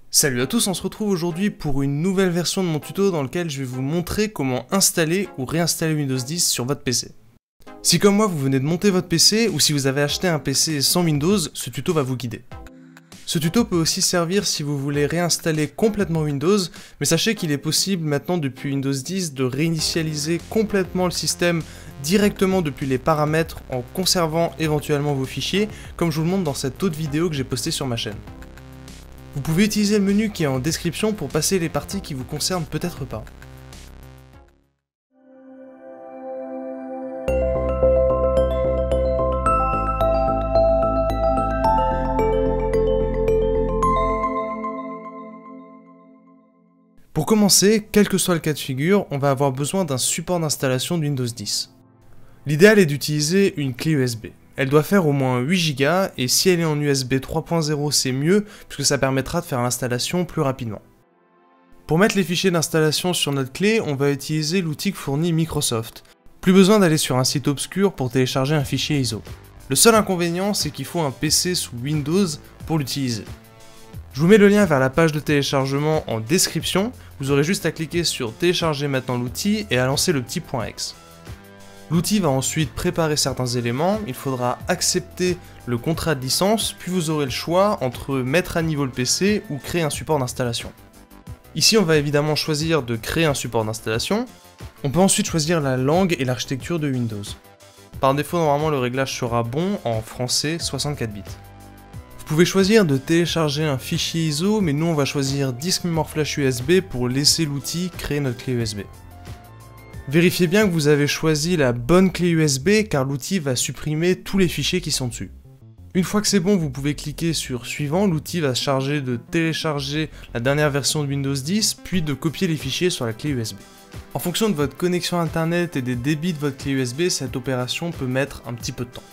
Salut à tous, on se retrouve aujourd'hui pour une nouvelle version de mon tuto dans lequel je vais vous montrer comment installer ou réinstaller Windows 10 sur votre PC. Si comme moi vous venez de monter votre PC ou si vous avez acheté un PC sans Windows, ce tuto va vous guider. Ce tuto peut aussi servir si vous voulez réinstaller complètement Windows, mais sachez qu'il est possible maintenant depuis Windows 10 de réinitialiser complètement le système directement depuis les paramètres en conservant éventuellement vos fichiers, comme je vous le montre dans cette autre vidéo que j'ai postée sur ma chaîne. Vous pouvez utiliser le menu qui est en description pour passer les parties qui vous concernent peut-être pas. Pour commencer, quel que soit le cas de figure, on va avoir besoin d'un support d'installation de Windows 10. L'idéal est d'utiliser une clé USB. Elle doit faire au moins 8 Go et si elle est en USB 3.0 c'est mieux puisque ça permettra de faire l'installation plus rapidement. Pour mettre les fichiers d'installation sur notre clé, on va utiliser l'outil que fournit Microsoft. Plus besoin d'aller sur un site obscur pour télécharger un fichier ISO. Le seul inconvénient c'est qu'il faut un PC sous Windows pour l'utiliser. Je vous mets le lien vers la page de téléchargement en description, vous aurez juste à cliquer sur télécharger maintenant l'outil et à lancer le petit .x. L'outil va ensuite préparer certains éléments, il faudra accepter le contrat de licence, puis vous aurez le choix entre mettre à niveau le PC ou créer un support d'installation. Ici on va évidemment choisir de créer un support d'installation, on peut ensuite choisir la langue et l'architecture de Windows. Par défaut normalement le réglage sera bon en français 64 bits. Vous pouvez choisir de télécharger un fichier ISO, mais nous on va choisir disque mémoire flash USB pour laisser l'outil créer notre clé USB. Vérifiez bien que vous avez choisi la bonne clé USB car l'outil va supprimer tous les fichiers qui sont dessus. Une fois que c'est bon, vous pouvez cliquer sur suivant, l'outil va se charger de télécharger la dernière version de Windows 10, puis de copier les fichiers sur la clé USB. En fonction de votre connexion internet et des débits de votre clé USB, cette opération peut mettre un petit peu de temps.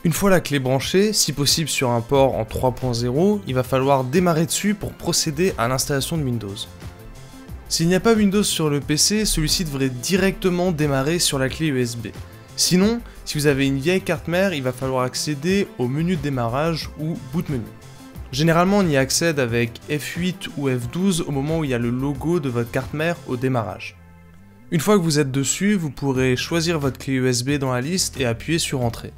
Une fois la clé branchée, si possible sur un port en 3.0, il va falloir démarrer dessus pour procéder à l'installation de Windows. S'il n'y a pas Windows sur le PC, celui-ci devrait directement démarrer sur la clé USB. Sinon, si vous avez une vieille carte mère, il va falloir accéder au menu de démarrage ou boot menu. Généralement, on y accède avec F8 ou F12 au moment où il y a le logo de votre carte mère au démarrage. Une fois que vous êtes dessus, vous pourrez choisir votre clé USB dans la liste et appuyer sur Entrée.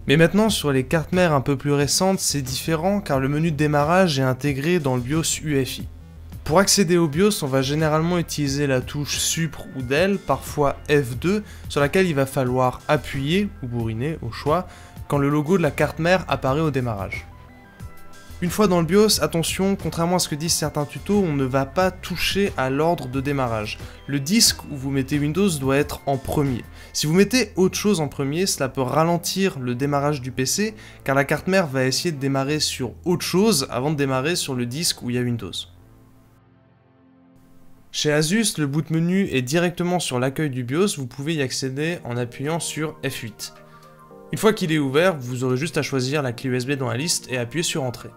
Mais maintenant, sur les cartes mères un peu plus récentes, c'est différent car le menu de démarrage est intégré dans le BIOS UEFI. Pour accéder au BIOS, on va généralement utiliser la touche Supr ou Del, parfois F2, sur laquelle il va falloir appuyer ou bourriner au choix quand le logo de la carte mère apparaît au démarrage. Une fois dans le BIOS, attention, contrairement à ce que disent certains tutos, on ne va pas toucher à l'ordre de démarrage. Le disque où vous mettez Windows doit être en premier. Si vous mettez autre chose en premier, cela peut ralentir le démarrage du PC, car la carte mère va essayer de démarrer sur autre chose avant de démarrer sur le disque où il y a Windows. Chez Asus, le boot menu est directement sur l'accueil du BIOS, vous pouvez y accéder en appuyant sur F8. Une fois qu'il est ouvert, vous aurez juste à choisir la clé USB dans la liste et appuyer sur Entrée.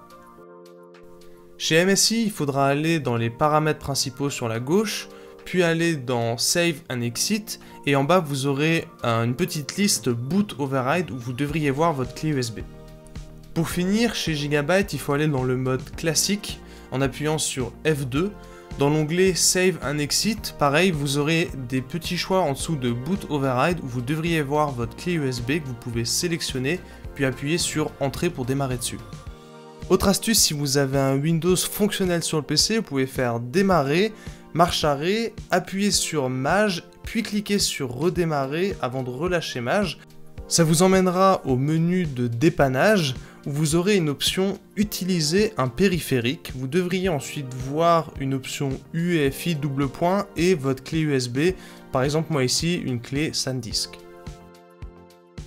Chez MSI, il faudra aller dans les paramètres principaux sur la gauche, puis aller dans Save and Exit, et en bas vous aurez une petite liste Boot Override où vous devriez voir votre clé USB. Pour finir, chez Gigabyte, il faut aller dans le mode classique en appuyant sur F2. Dans l'onglet Save and Exit, pareil, vous aurez des petits choix en dessous de Boot Override où vous devriez voir votre clé USB que vous pouvez sélectionner, puis appuyer sur Entrée pour démarrer dessus. Autre astuce, si vous avez un Windows fonctionnel sur le PC, vous pouvez faire démarrer, marche arrêt, appuyer sur Maj, puis cliquer sur redémarrer avant de relâcher Maj. Ça vous emmènera au menu de dépannage où vous aurez une option utiliser un périphérique. Vous devriez ensuite voir une option UEFI double point et votre clé USB, par exemple moi ici une clé SanDisk.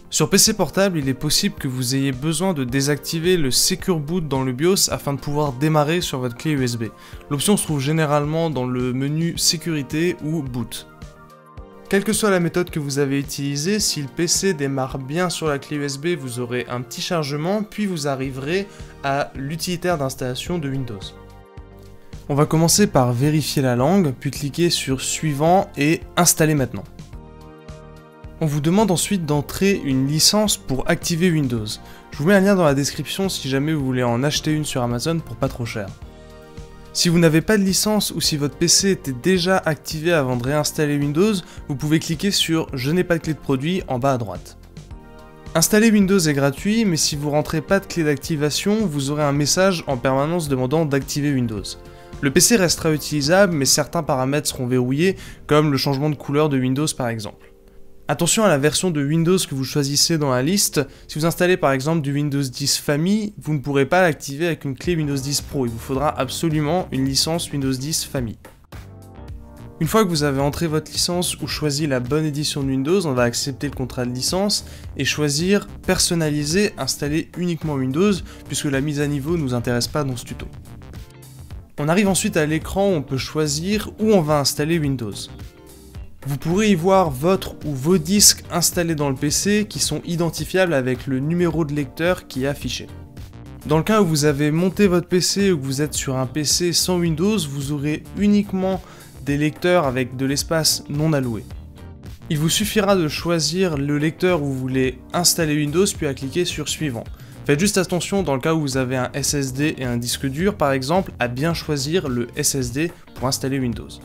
Sur PC portable, il est possible que vous ayez besoin de désactiver le Secure Boot dans le BIOS afin de pouvoir démarrer sur votre clé USB. L'option se trouve généralement dans le menu Sécurité ou Boot. Quelle que soit la méthode que vous avez utilisée, si le PC démarre bien sur la clé USB, vous aurez un petit chargement, puis vous arriverez à l'utilitaire d'installation de Windows. On va commencer par vérifier la langue, puis cliquer sur Suivant et Installer maintenant. On vous demande ensuite d'entrer une licence pour activer Windows. Je vous mets un lien dans la description si jamais vous voulez en acheter une sur Amazon pour pas trop cher. Si vous n'avez pas de licence ou si votre PC était déjà activé avant de réinstaller Windows, vous pouvez cliquer sur « Je n'ai pas de clé de produit » en bas à droite. Installer Windows est gratuit, mais si vous rentrez pas de clé d'activation, vous aurez un message en permanence demandant d'activer Windows. Le PC restera utilisable, mais certains paramètres seront verrouillés, comme le changement de couleur de Windows par exemple. Attention à la version de Windows que vous choisissez dans la liste. Si vous installez par exemple du Windows 10 Famille, vous ne pourrez pas l'activer avec une clé Windows 10 Pro. Il vous faudra absolument une licence Windows 10 Famille. Une fois que vous avez entré votre licence ou choisi la bonne édition de Windows, on va accepter le contrat de licence et choisir personnaliser, installer uniquement Windows, puisque la mise à niveau ne nous intéresse pas dans ce tuto. On arrive ensuite à l'écran où on peut choisir où on va installer Windows. Vous pourrez y voir votre ou vos disques installés dans le PC qui sont identifiables avec le numéro de lecteur qui est affiché. Dans le cas où vous avez monté votre PC ou que vous êtes sur un PC sans Windows, vous aurez uniquement des lecteurs avec de l'espace non alloué. Il vous suffira de choisir le lecteur où vous voulez installer Windows puis à cliquer sur Suivant. Faites juste attention dans le cas où vous avez un SSD et un disque dur par exemple à bien choisir le SSD pour installer Windows.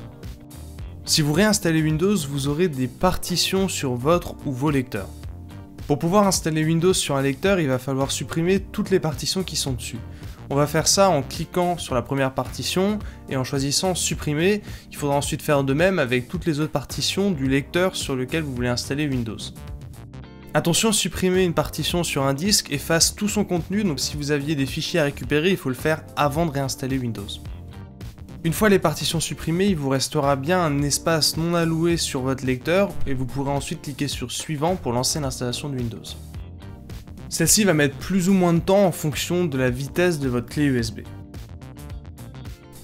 Si vous réinstallez Windows, vous aurez des partitions sur votre ou vos lecteurs. Pour pouvoir installer Windows sur un lecteur, il va falloir supprimer toutes les partitions qui sont dessus. On va faire ça en cliquant sur la première partition et en choisissant Supprimer. Il faudra ensuite faire de même avec toutes les autres partitions du lecteur sur lequel vous voulez installer Windows. Attention, supprimer une partition sur un disque efface tout son contenu, donc si vous aviez des fichiers à récupérer, il faut le faire avant de réinstaller Windows. Une fois les partitions supprimées, il vous restera bien un espace non alloué sur votre lecteur et vous pourrez ensuite cliquer sur Suivant pour lancer l'installation de Windows. Celle-ci va mettre plus ou moins de temps en fonction de la vitesse de votre clé USB.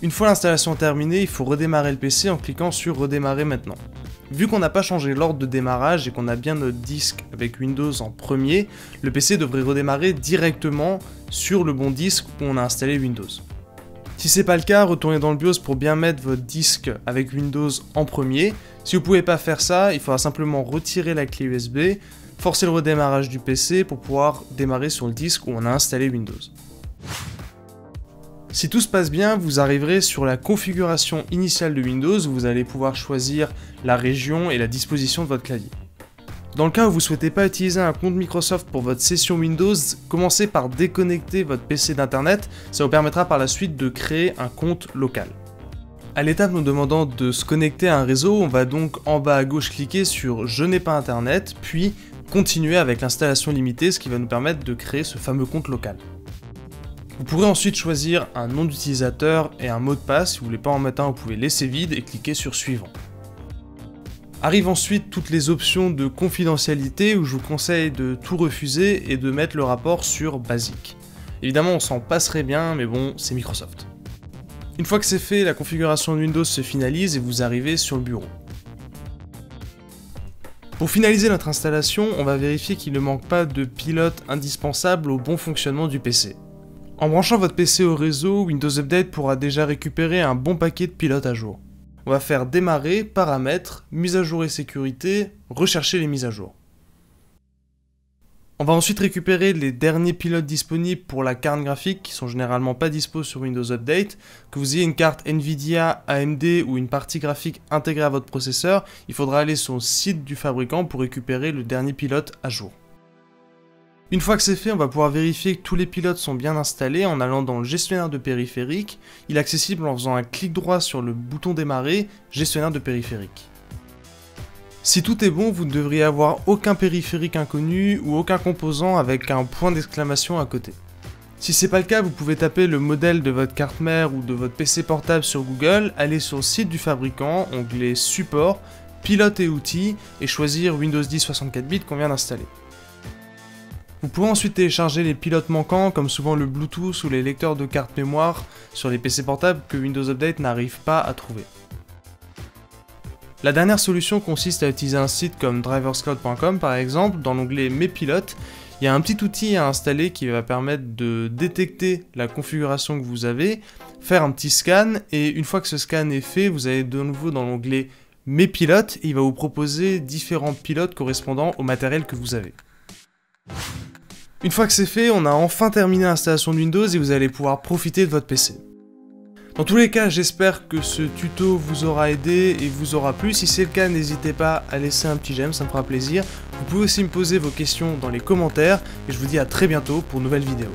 Une fois l'installation terminée, il faut redémarrer le PC en cliquant sur Redémarrer maintenant. Vu qu'on n'a pas changé l'ordre de démarrage et qu'on a bien notre disque avec Windows en premier, le PC devrait redémarrer directement sur le bon disque où on a installé Windows. Si c'est pas le cas, retournez dans le BIOS pour bien mettre votre disque avec Windows en premier. Si vous pouvez pas faire ça, il faudra simplement retirer la clé USB, forcer le redémarrage du PC pour pouvoir démarrer sur le disque où on a installé Windows. Si tout se passe bien, vous arriverez sur la configuration initiale de Windows où vous allez pouvoir choisir la région et la disposition de votre clavier. Dans le cas où vous ne souhaitez pas utiliser un compte Microsoft pour votre session Windows, commencez par déconnecter votre PC d'internet, ça vous permettra par la suite de créer un compte local. À l'étape nous demandant de se connecter à un réseau, on va donc en bas à gauche cliquer sur Je n'ai pas internet, puis continuer avec l'installation limitée, ce qui va nous permettre de créer ce fameux compte local. Vous pourrez ensuite choisir un nom d'utilisateur et un mot de passe, si vous ne voulez pas en mettre un, vous pouvez laisser vide et cliquer sur Suivant. Arrivent ensuite toutes les options de confidentialité où je vous conseille de tout refuser et de mettre le rapport sur Basique. Évidemment on s'en passerait bien mais bon c'est Microsoft. Une fois que c'est fait, la configuration de Windows se finalise et vous arrivez sur le bureau. Pour finaliser notre installation, on va vérifier qu'il ne manque pas de pilote indispensable au bon fonctionnement du PC. En branchant votre PC au réseau, Windows Update pourra déjà récupérer un bon paquet de pilotes à jour. On va faire Démarrer, Paramètres, Mise à jour et sécurité, rechercher les mises à jour. On va ensuite récupérer les derniers pilotes disponibles pour la carte graphique qui sont généralement pas dispo sur Windows Update. Que vous ayez une carte Nvidia, AMD ou une partie graphique intégrée à votre processeur, il faudra aller sur le site du fabricant pour récupérer le dernier pilote à jour. Une fois que c'est fait, on va pouvoir vérifier que tous les pilotes sont bien installés en allant dans le gestionnaire de périphériques. Il est accessible en faisant un clic droit sur le bouton démarrer, gestionnaire de périphériques. Si tout est bon, vous ne devriez avoir aucun périphérique inconnu ou aucun composant avec un point d'exclamation à côté. Si c'est pas le cas, vous pouvez taper le modèle de votre carte mère ou de votre PC portable sur Google, aller sur le site du fabricant, onglet Support, Pilote et outils et choisir Windows 10 64 bits qu'on vient d'installer. Vous pourrez ensuite télécharger les pilotes manquants, comme souvent le Bluetooth ou les lecteurs de carte mémoire sur les PC portables que Windows Update n'arrive pas à trouver. La dernière solution consiste à utiliser un site comme driverscloud.com par exemple. Dans l'onglet Mes pilotes, il y a un petit outil à installer qui va permettre de détecter la configuration que vous avez, faire un petit scan, et une fois que ce scan est fait, vous allez de nouveau dans l'onglet Mes pilotes et il va vous proposer différents pilotes correspondant au matériel que vous avez. Une fois que c'est fait, on a enfin terminé l'installation de Windows et vous allez pouvoir profiter de votre PC. Dans tous les cas, j'espère que ce tuto vous aura aidé et vous aura plu. Si c'est le cas, n'hésitez pas à laisser un petit j'aime, ça me fera plaisir. Vous pouvez aussi me poser vos questions dans les commentaires et je vous dis à très bientôt pour une nouvelle vidéo.